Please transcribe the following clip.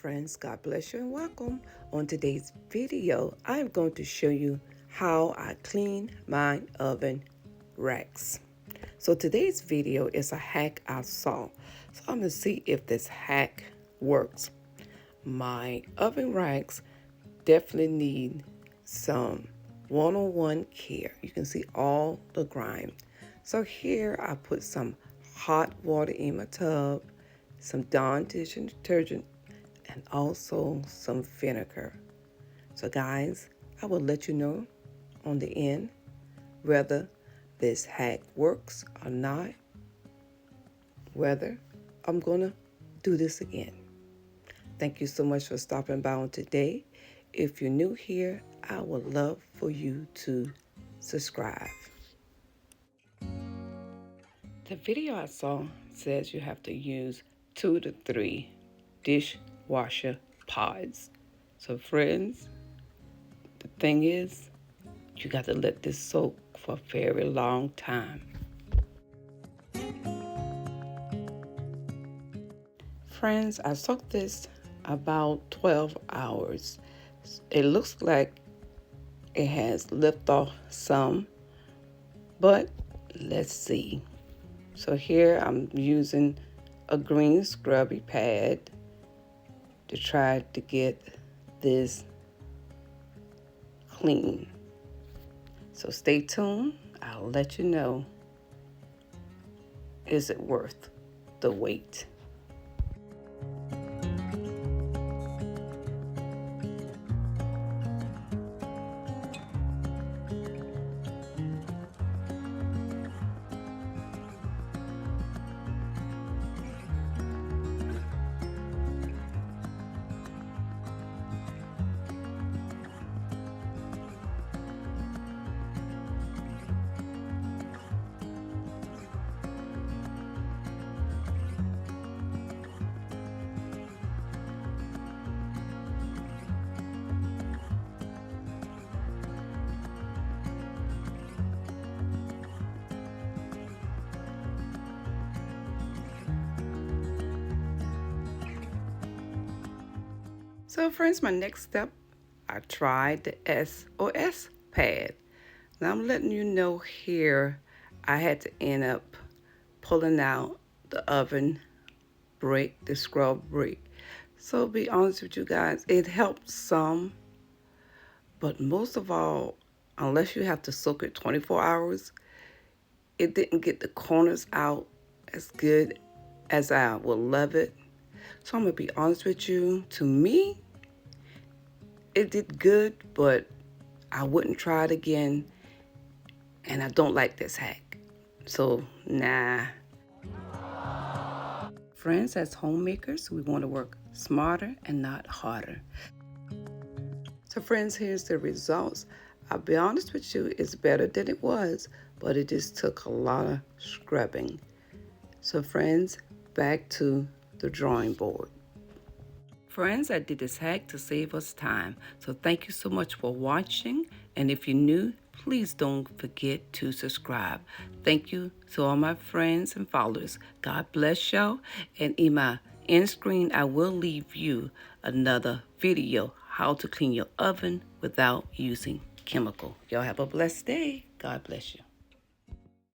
friends, God bless you and welcome. On today's video, I'm going to show you how I clean my oven racks. So today's video is a hack I saw. So I'm going to see if this hack works. My oven racks definitely need some one-on-one care. You can see all the grime. So here I put some hot water in my tub, some Dawn dish detergent, and also some vinegar. So guys, I will let you know on the end whether this hack works or not, whether I'm gonna do this again. Thank you so much for stopping by on today. If you're new here, I would love for you to subscribe. The video I saw says you have to use 2 to 3 dishwasher pods. So friends, the thing is, you got to let this soak for a very long time. Friends, I soaked this about 12 hours. It looks like it has lifted off some, but let's see. So here I'm using a green scrubby pad to try to get this clean. So stay tuned. I'll let you know, is it worth the wait? So friends, my next step, I tried the SOS pad. Now I'm letting you know here, I had to end up pulling out the oven brick, the scrub brick. So be honest with you guys, it helped some, but most of all, unless you have to soak it 24 hours, it didn't get the corners out as good as I would love it. So I'm gonna be honest with you, to me, it did good, but I wouldn't try it again, and I don't like this hack. So, nah. Friends, as homemakers, we want to work smarter and not harder. So friends, here's the results. I'll be honest with you, it's better than it was, but it just took a lot of scrubbing. So friends, back to the drawing board. Friends, I did this hack to save us time. So thank you so much for watching. And if you're new, please don't forget to subscribe. Thank you to all my friends and followers. God bless y'all. And in my end screen, I will leave you another video, how to clean your oven without using chemical. Y'all have a blessed day. God bless you.